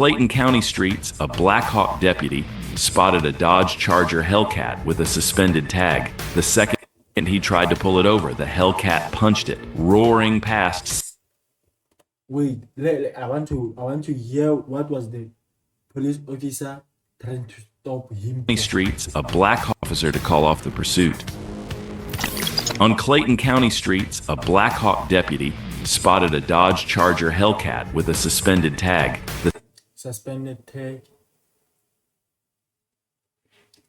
Clayton County streets, a Black Hawk deputy spotted a Dodge Charger Hellcat with a suspended tag. The second he tried to pull it over, the Hellcat punched it, roaring past. Wait, I want to hear what was the police officer trying to stop him. Streets, a Black Hawk officer to call off the pursuit. On Clayton County streets, a Black Hawk deputy spotted a Dodge Charger Hellcat with a suspended tag. The Suspended tag.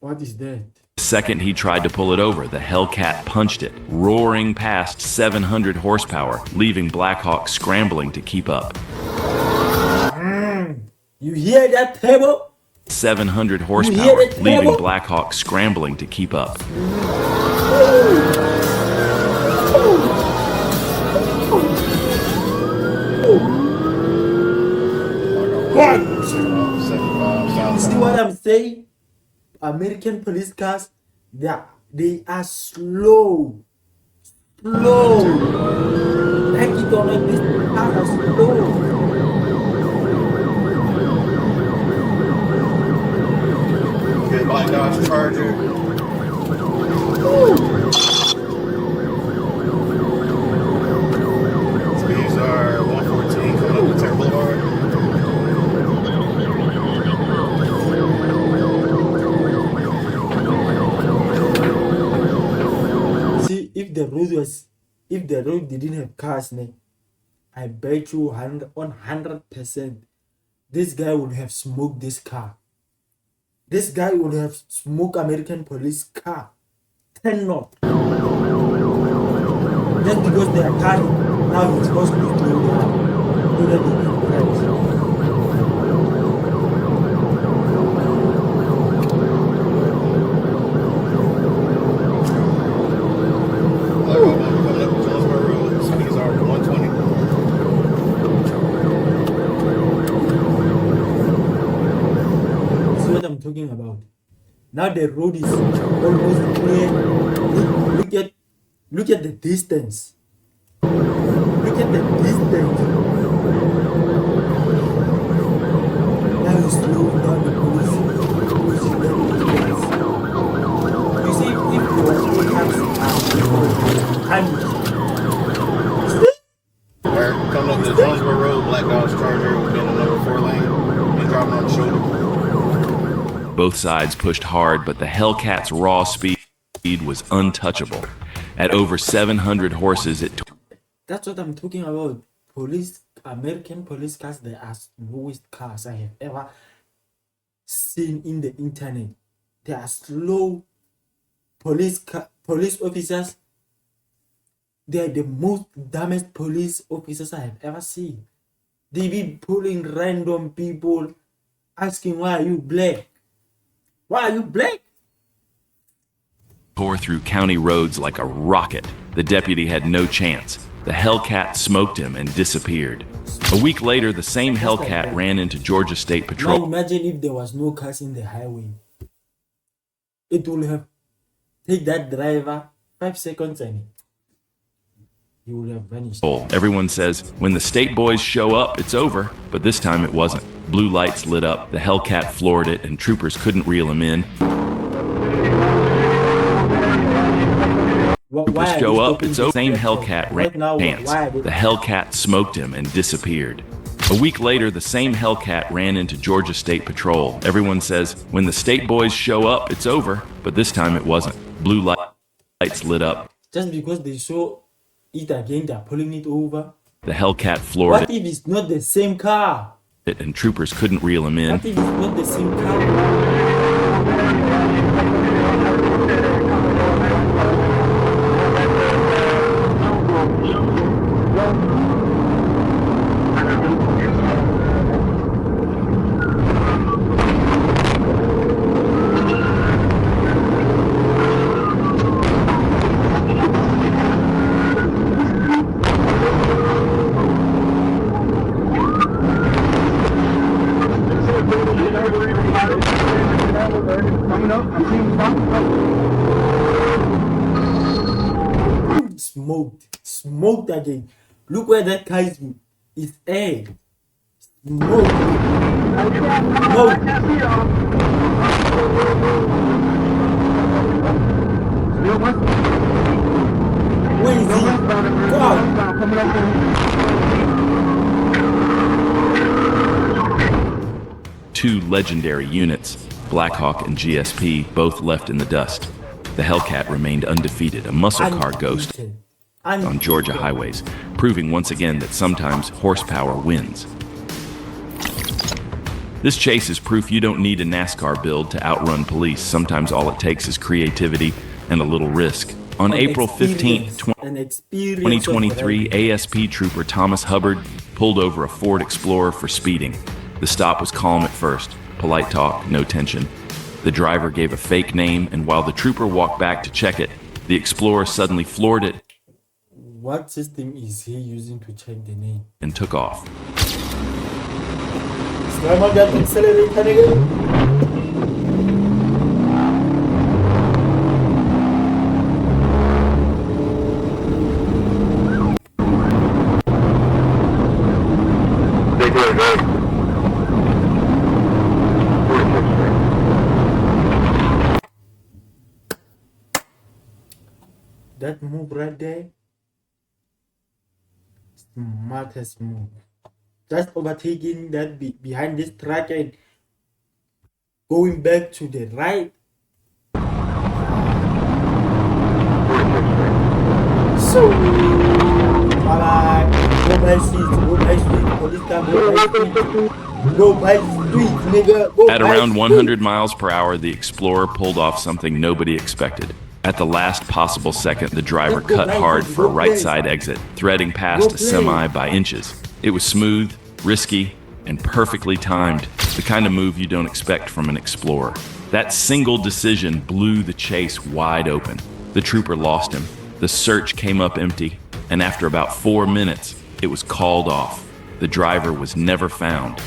What is that? second he tried to pull it over, the Hellcat punched it, roaring past 700 horsepower, leaving Black Hawk scrambling to keep up. You hear that, table? 700 horsepower, leaving Black Hawk scrambling to keep up. What? See what I'm saying? American police cars, they are slow. Like you don't like this cars are slow. Good Black Dodge Charger. Speeds are 114 coming up to Turn Boulevard. See, if the road didn't have cars, I bet you 100% this guy would have smoked this car. This guy would have smoked American police car. 10 not. Just because they are cars, now he's supposed to be talking about. Now the road is almost clear. Look at the distance. Look at the distance. Now he's slowing down the police. You see, if there was no cars, coming up the Jonesboro Road, Black Dodge Charger will be in the number 4 lane and driving on the shoulder. Both sides pushed hard, but the Hellcat's raw speed was untouchable. At over 700 horses, That's what I'm talking about. American police cars, they are slowest cars I have ever seen in the internet. They are slow police officers. They are the most dumbest police officers I have ever seen. They be pulling random people, asking, why are you black? Why are you black? tore through county roads like a rocket. The deputy had no chance. The Hellcat smoked him and disappeared. A week later, the same Hellcat ran into Georgia State Patrol. Now imagine if there was no cars in the highway. It would have taken that driver 5 seconds and he would have vanished. Everyone says, when the state boys show up, it's over. But this time it wasn't. Blue lights lit up, the Hellcat floored it, and troopers couldn't reel him in. Troopers show up, it's over. Same Hellcat ran pants. The Hellcat smoked him and disappeared. A week later, the same Hellcat ran into Georgia State Patrol. Everyone says, when the state boys show up, it's over. But this time it wasn't. Blue lights lit up. Just because they saw it again, they're pulling it over. The Hellcat floored What if it's not the same car? it, and troopers couldn't reel him in. What if it's not the same car? Smoked again. Look where that car is air. Smoke. Where is he? Go out. Two legendary units, Blackhawk and GSP, both left in the dust. The Hellcat remained undefeated, a muscle car ghost on Georgia highways, proving once again that sometimes horsepower wins. This chase is proof you don't need a NASCAR build to outrun police. Sometimes all it takes is creativity and a little risk. On April 15th, 2023, ASP Trooper Thomas Hubbard pulled over a Ford Explorer for speeding. The stop was calm at first, polite talk, no tension. The driver gave a fake name, and while the trooper walked back to check it, the Explorer suddenly floored it. What system is he using to check the name? And took off. Slam on that accelerator, nigga. That move right there, smartest move. Just overtaking that behind this truck and going back to the right. So, bye. Go by street, police car, go by street, nigga. Go At around 100 miles per hour, the Explorer pulled off something nobody expected. At the last possible second, the driver cut hard for a right side exit, threading past a semi by inches. It was smooth, risky, and perfectly timed, the kind of move you don't expect from an Explorer. That single decision blew the chase wide open. The trooper lost him. The search came up empty, and after about 4 minutes, it was called off. The driver was never found.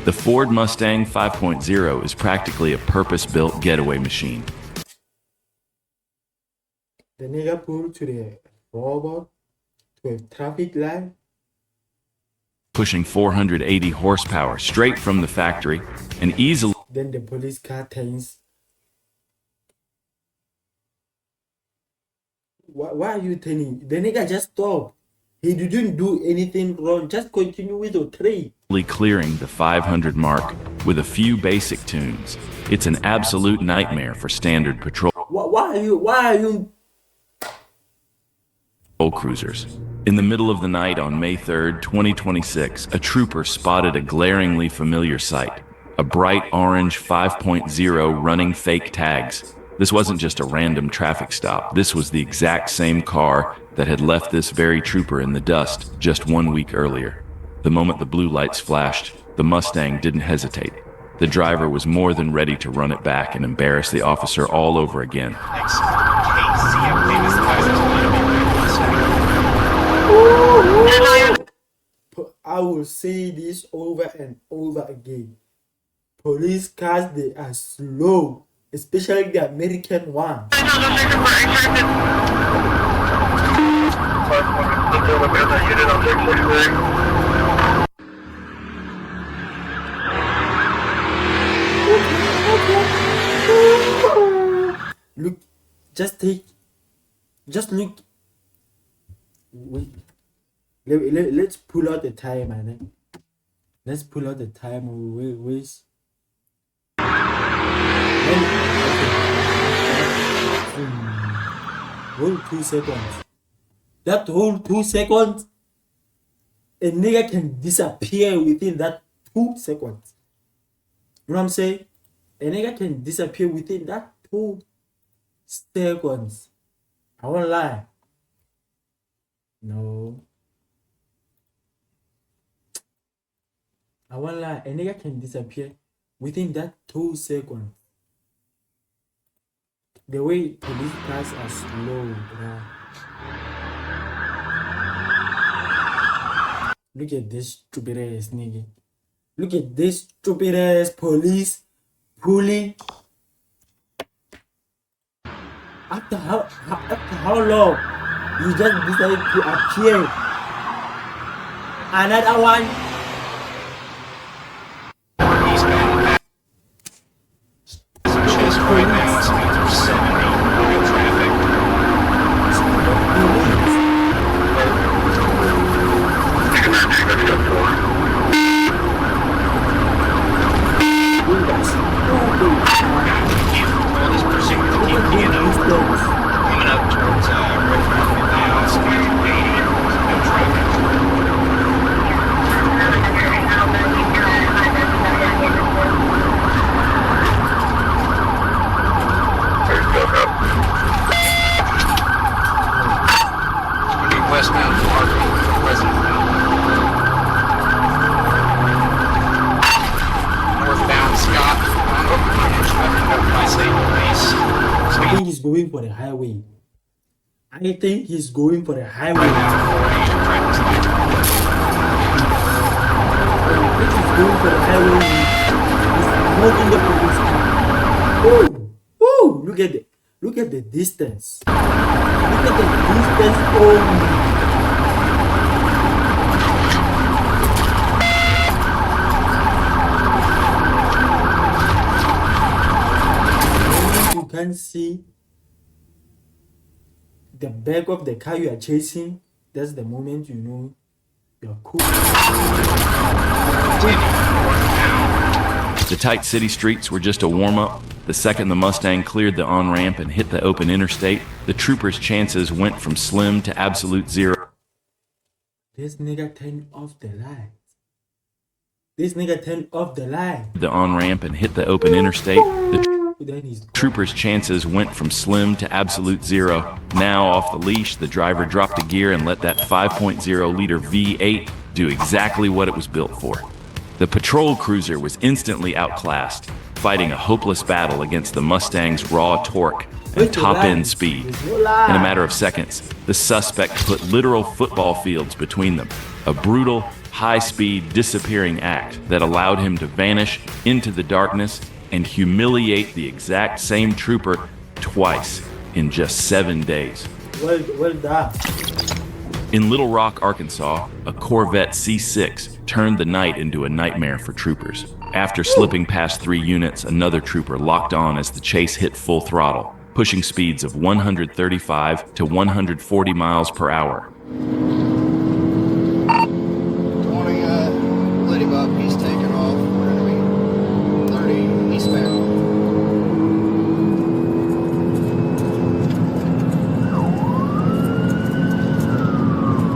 The Ford Mustang 5.0 is practically a purpose-built getaway machine. The nigga pulled to the robot, to a traffic light. Pushing 480 horsepower straight from the factory and easily. Then the police car turns. Why are you turning? The nigga just stopped. He didn't do anything wrong. Just continue with the trade. Clearing the 500 mark with a few basic tunes. It's an absolute nightmare for standard patrol Why are you cruisers. In the middle of the night on May 3rd, 2026, a trooper spotted a glaringly familiar sight. A bright orange 5.0 running fake tags. This wasn't just a random traffic stop. This was the exact same car that had left this very trooper in the dust just 1 week earlier. The moment the blue lights flashed, the Mustang didn't hesitate. The driver was more than ready to run it back and embarrass the officer all over again. I will say this over and over again. Police cars, they are slow, especially the American one. Look, just look. Wait. Let's pull out the time, man. Let's pull out the time. Wait. Whole 2 seconds. That whole 2 seconds, a nigga can disappear within that 2 seconds. You know what I'm saying? A nigga can disappear within that 2 seconds. I won't lie. No. I won't lie. A nigga can disappear within that 2 seconds. The way police cars are slow, bro. Look at this stupid ass nigga. Look at this stupid ass police pulling. After how long you just decided to appear? Another one. think he's going for the highway. I think he's going for the highway. If he's going for the highway, he's not in the police car. Ooh, ooh, look at the distance. Look at the distance only. You can see the back of the car you are chasing. That's the moment you know you're cool. The tight city streets were just a warm-up. The second the Mustang cleared the on-ramp and hit the open interstate, the trooper's chances went from slim to absolute zero. This nigga turned off the lights. This nigga turned off the light. The on-ramp and hit the open interstate, the Then he's trooper's chances went from slim to absolute zero. Now off the leash, the driver dropped a gear and let that 5.0-liter V8 do exactly what it was built for. The patrol cruiser was instantly outclassed, fighting a hopeless battle against the Mustang's raw torque and top-end speed. In a matter of seconds, the suspect put literal football fields between them, a brutal, high-speed disappearing act that allowed him to vanish into the darkness and humiliate the exact same trooper twice in just 7 days. well done. In Little Rock, Arkansas, a Corvette C6 turned the night into a nightmare for troopers. After slipping past 3 units, another trooper locked on as the chase hit full throttle, pushing speeds of 135 to 140 miles per hour. 20, Liddy Buck, he's taking off. We're going to be 30 eastbound.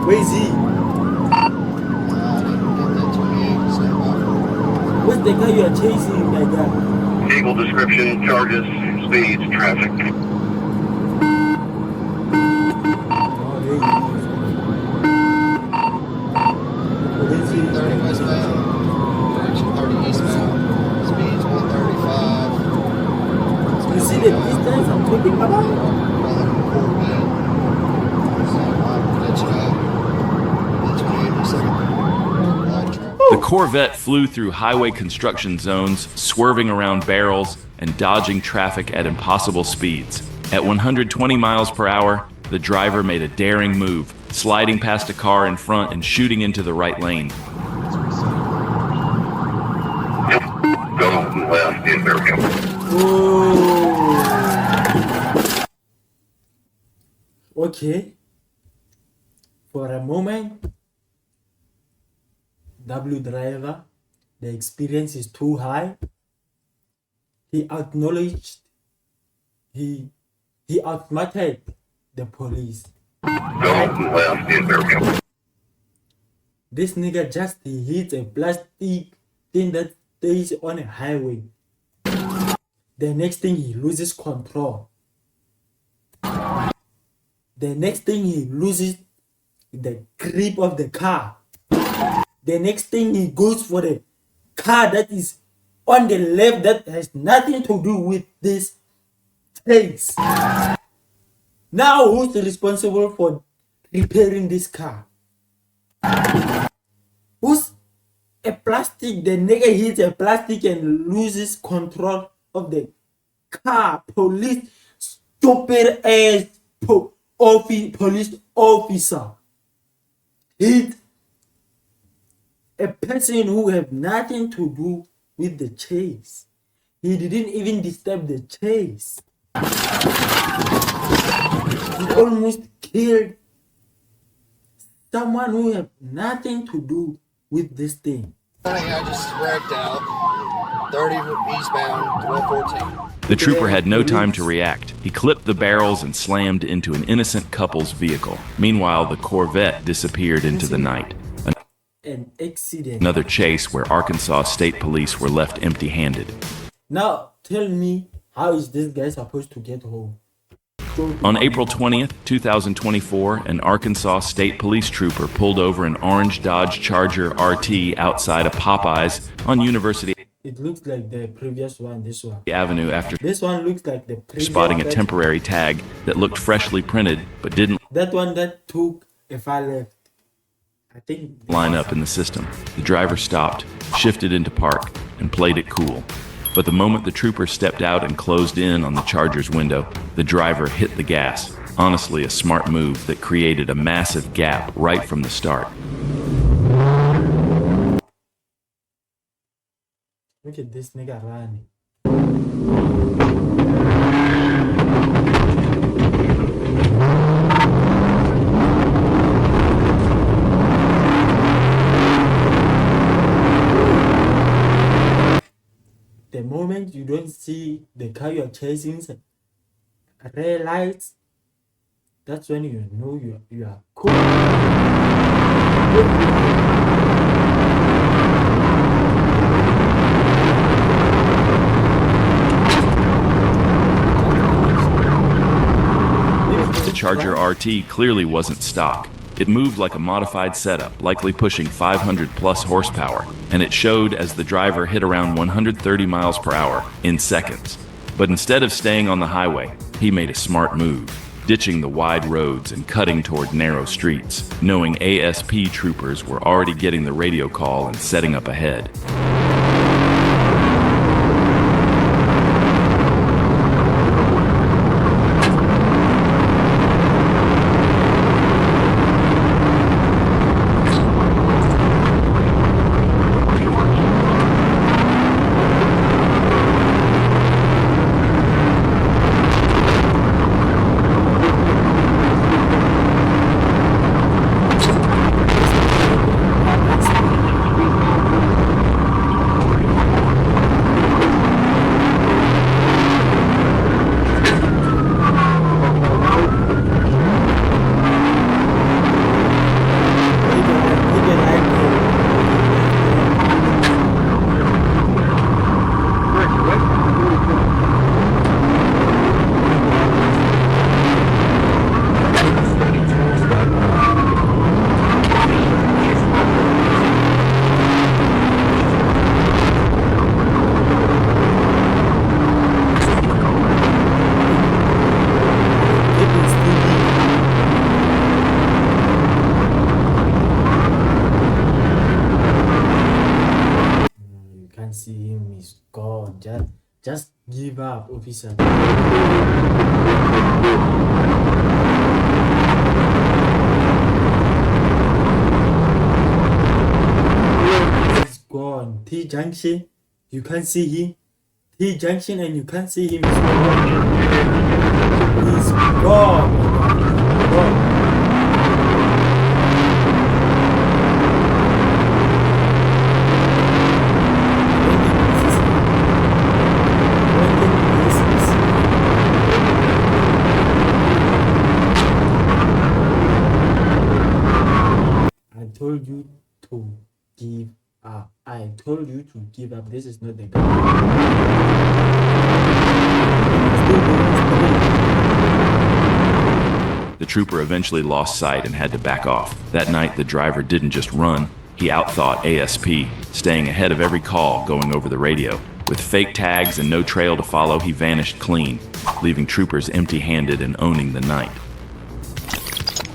Where's he? What's the guy you are chasing, my guy? Vehicle description, charges, speeds, traffic. Oh, there he is. Where's he? 30 westbound, direction 30 eastbound, speeds 135. You see the distance I'm talking about? Rolling Corvette. So I'll let you out. The 28 per second. Light traffic. The Corvette flew through highway construction zones, swerving around barrels and dodging traffic at impossible speeds. At 120 miles per hour, the driver made a daring move, sliding past a car in front and shooting into the right lane. Go left in America. Oh. Okay. For a moment, W driver, the experience is too high. He acknowledged he outsmarted the police. Go left in America. This nigga just hits a plastic thing that stays on a highway. The next thing he loses control. The next thing he loses the grip of the car. The next thing he goes for the car that is on the left that has nothing to do with this chase. Now who's responsible for repairing this car? Who's a plastic? The nigga hits a plastic and loses control of the car. Police, stupid ass police officer hit a person who have nothing to do with the chase. He didn't even disturb the chase. He almost killed someone who have nothing to do with this thing. I just wrecked out. 30 eastbound, 114. The trooper had no time to react. He clipped the barrels and slammed into an innocent couple's vehicle. Meanwhile, the Corvette disappeared into the night. An accident. Another chase where Arkansas State Police were left empty-handed. Now tell me, how is this guy supposed to get home? On April 20th, 2024, an Arkansas State Police trooper pulled over an orange Dodge Charger RT outside of Popeyes on University. it looks like the previous one. This one. Avenue after This one looks like the previous. spotting a temporary tag that looked freshly printed but didn't That one that took a far left. I think line up in the system. The driver stopped, shifted into park, and played it cool. But the moment the trooper stepped out and closed in on the Charger's window, the driver hit the gas. Honestly, a smart move that created a massive gap right from the start. Look at this nigga running. The moment you don't see the car you're chasing, red lights, that's when you know you are cool. The Charger RT clearly wasn't stock. It moved like a modified setup, likely pushing 500 plus horsepower, and it showed as the driver hit around 130 miles per hour in seconds. But instead of staying on the highway, he made a smart move, ditching the wide roads and cutting toward narrow streets, knowing ASP troopers were already getting the radio call and setting up ahead. See him, he's gone. Just give up, officer. He's gone. T junction, you can't see him. T junction, and you can't see him. He's gone. He's gone. I told you to give up. I told you to give up. This is not the guy. The trooper eventually lost sight and had to back off. That night, the driver didn't just run, he outthought ASP, staying ahead of every call going over the radio. With fake tags and no trail to follow, he vanished clean, leaving troopers empty-handed and owning the night.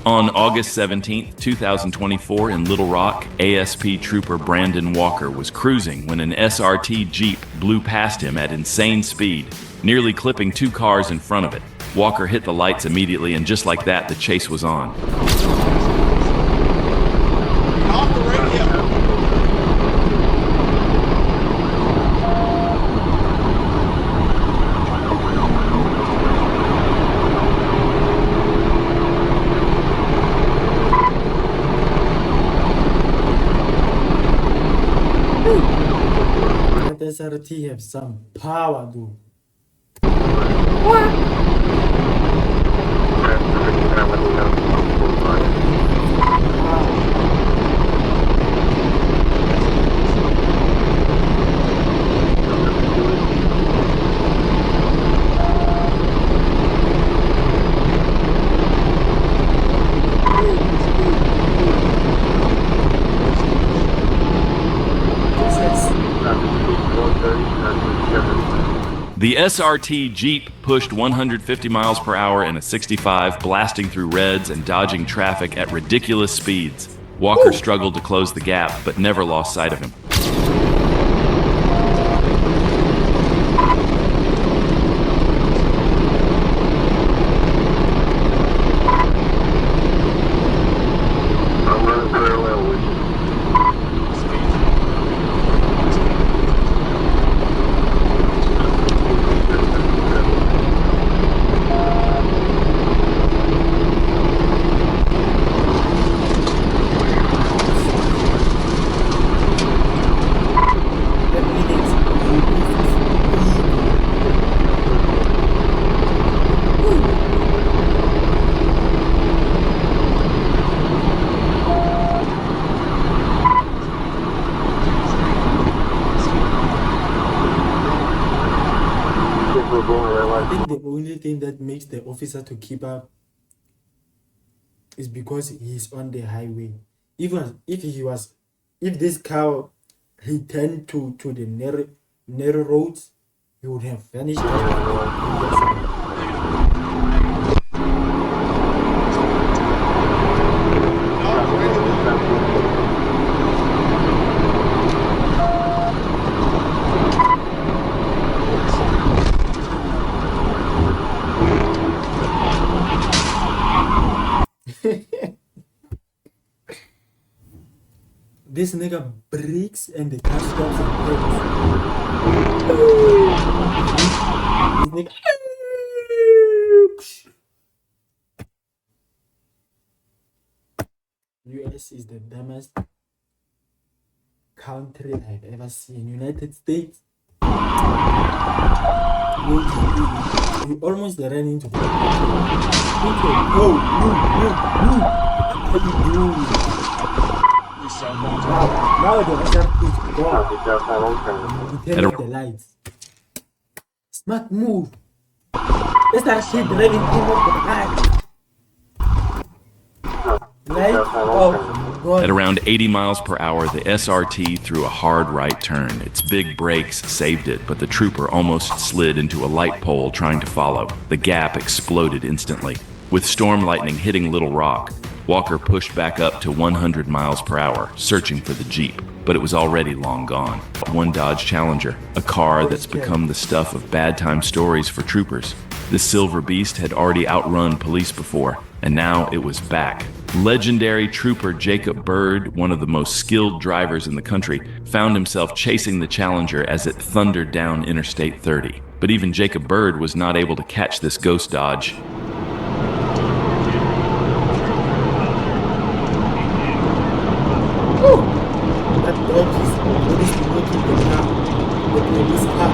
On August 17, 2024 in Little Rock, ASP trooper Brandon Walker was cruising when an SRT Jeep blew past him at insane speed, nearly clipping two cars in front of it. Walker hit the lights immediately, and just like that, the chase was on. Off the radio. That SRT have some power, dude. This is The SRT Jeep pushed 150 miles per hour in a 65, blasting through reds and dodging traffic at ridiculous speeds. Walker struggled to close the gap, but never lost sight of him. I'm running parallel with you. I think the only thing that makes the officer to keep up is because he's on the highway. Even if this car he turned to the narrow roads, he would have vanished. This nigga breaks and the car stops and breaks. This nigga US is the dumbest country I've ever seen. United States. You almost ran into the oh, what are you doing? Now the SRT is gone. You turn off the lights. Smart move. SRT driving in off the light. At around 80 miles per hour, the SRT threw a hard right turn. Its big brakes saved it, but the trooper almost slid into a light pole trying to follow. The gap exploded instantly. With storm lightning hitting Little Rock, Walker pushed back up to 100 miles per hour, searching for the Jeep, but it was already long gone. One Dodge Challenger, a car that's become the stuff of bad time stories for troopers. The silver beast had already outrun police before, and now it was back. Legendary trooper Jacob Byrd, one of the most skilled drivers in the country, found himself chasing the Challenger as it thundered down Interstate 30. But even Jacob Byrd was not able to catch this ghost Dodge. That dog is always looking the police car.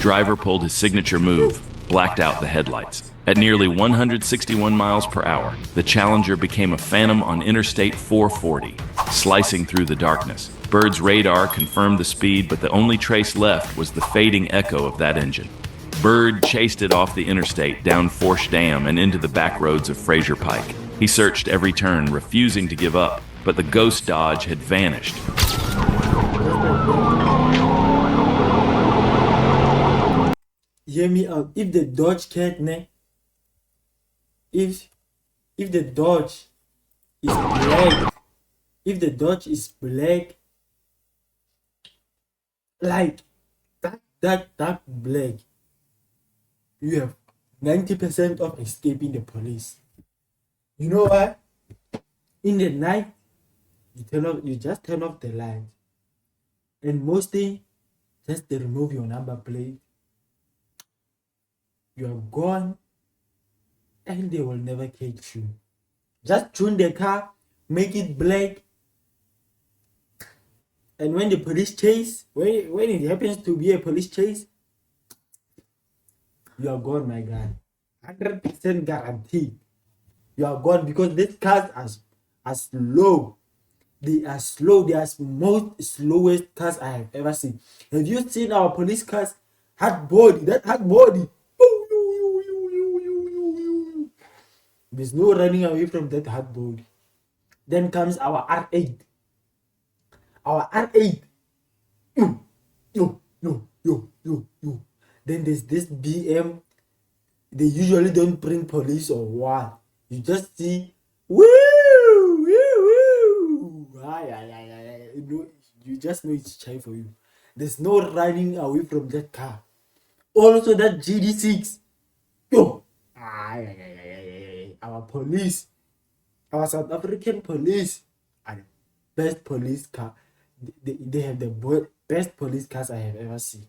Driver pulled his signature move, blacked out the headlights. At nearly 161 miles per hour, the Challenger became a phantom on Interstate 440, slicing through the darkness. Byrd's radar confirmed the speed, but the only trace left was the fading echo of that engine. Bird chased it off the interstate, down Forsh Dam, and into the back roads of Fraser Pike. He searched every turn, refusing to give up, but the ghost Dodge had vanished. Hear me out. If the Dodge cat, ne? If the Dodge is black, if the Dodge is black, like that black, you have 90% of escaping the police. You know what? In the night, you just turn off the light, and mostly just they remove your number plate. You are gone, and they will never catch you. Just tune the car, make it black, and when the police chase, when it happens to be a police chase, you are gone, my guy. 100% guaranteed. You are gone because these cars are slow. They are slow. They are most slowest cars I have ever seen. Have you seen our police cars? Hard body. That hard body. There's no running away from that hard body. Then comes our R8. Our R8. Yo. Then there's this BM. They usually don't bring police or what. You just see, woo. You just know it's shy for you. There's no running away from that car. Also, that GD6. Yo. Our police, our South African police are the best police car. They have the best police cars I have ever seen.